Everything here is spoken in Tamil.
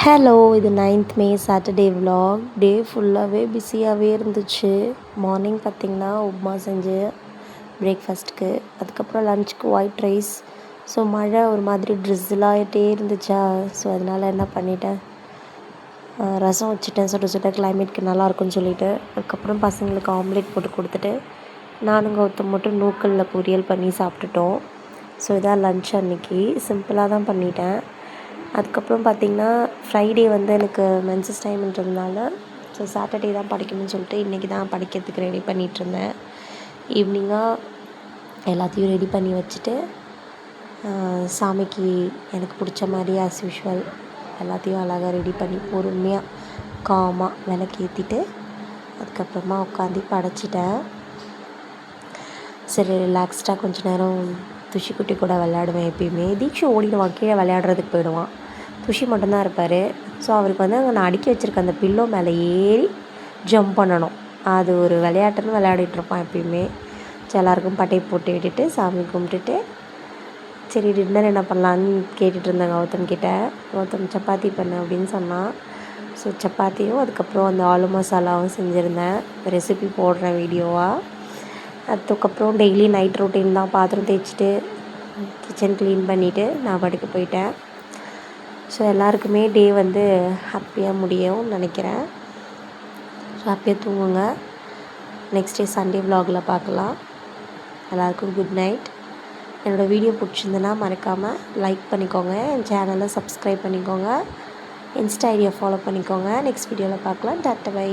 ஹலோ, இது 9th மே சாட்டர்டே vlog. டே ஃபுல்லாகவே பிஸியாகவே இருந்துச்சு. மார்னிங் பார்த்திங்கன்னா உப்மா செஞ்சேன் பிரேக்ஃபாஸ்ட்டுக்கு. அதுக்கப்புறம் லஞ்சுக்கு ஒயிட் ரைஸ். ஸோ மழை ஒரு மாதிரி ட்ரிஸ்ஸிலாகிட்டே இருந்துச்சா, ஸோ அதனால் என்ன பண்ணிட்டேன், ரசம் வச்சுட்டேன். சுட சுட கிளைமேட்க்கு நல்லாயிருக்குன்னு சொல்லிவிட்டு. அதுக்கப்புறம் பசங்களுக்கு ஆம்லேட் போட்டு கொடுத்துட்டு நானும் கௌதம் மட்டும் நூக்கலில் பொரியல் பண்ணி சாப்பிட்டுட்டோம். ஸோ இதான் லன்ச் அன்றைக்கி சிம்பிளாக தான் பண்ணிட்டேன். அதுக்கப்புறம் பார்த்திங்கன்னா ஃப்ரைடே வந்து எனக்கு மென்சஸ் டைம்ன்றதுனால ஸோ சாட்டர்டே தான் படிக்கணும்னு சொல்லிட்டு இன்றைக்கி தான் படிக்கிறதுக்கு ரெடி பண்ணிகிட்ருந்தேன். ஈவினிங்காக எல்லாத்தையும் ரெடி பண்ணி வச்சுட்டு சாமிக்கு எனக்கு பிடிச்ச மாதிரி ஆஸ் யூஷுவல் எல்லாத்தையும் அழகாக ரெடி பண்ணி பொறுமையாக காமாக விளக்கேற்றிட்டு அதுக்கப்புறமா உட்காந்து படைச்சிட்டேன். சரி ரிலாக்ஸ்டாக கொஞ்சம் நேரம் துஷி குட்டி கூட விளையாடுவேன். எப்பயுமே தீக்ஷு ஓடிடுவான், கீழே விளையாடுறதுக்கு போயிடுவான். துஷி மட்டும்தான் இருப்பார். ஸோ அவருக்கு வந்து அங்கே நான் அடுக்கி வச்சுருக்க அந்த பில்லோ மேலே ஏறி ஜம்ப் பண்ணணும். அது ஒரு விளையாட்டுன்னு விளையாடிட்டுருப்பான் எப்பயுமே. எல்லாருக்கும் பட்டை போட்டு விட்டுட்டு சாமி கும்பிட்டுட்டு சரி டின்னர் என்ன பண்ணலான்னு கேட்டுட்டு இருந்தேன் கௌதம் கிட்டே. கௌதம் சப்பாத்தி பண்ணு அப்படின்னு சொன்னான். ஸோ சப்பாத்தியும் அதுக்கப்புறம் அந்த ஆலு மசாலாவும் செஞ்சுருந்தேன். ரெசிபி போடுறேன் வீடியோவாக. அதுக்கப்புறம் டெய்லி நைட் ரொட்டீன் தான். பாத்திரம் தேய்ச்சிட்டு கிச்சன் க்ளீன் பண்ணிவிட்டு நான் படுக்க போயிட்டேன். ஸோ எல்லாருக்குமே டே வந்து ஹாப்பியாக முடியும்னு நினைக்கிறேன். ஸோ ஹாப்பியாக தூங்குங்க. நெக்ஸ்ட் டே சண்டே vlogல பார்க்கலாம். எல்லாருக்கும் குட் நைட். என்னோடய வீடியோ பிடிச்சிருந்துன்னா மறக்காமல் லைக் பண்ணிக்கோங்க. என் சேனலை சப்ஸ்கிரைப் பண்ணிக்கோங்க. இன்ஸ்டா ஐடியை ஃபாலோ பண்ணிக்கோங்க. நெக்ஸ்ட் வீடியோவில் பார்க்கலாம். Tata by.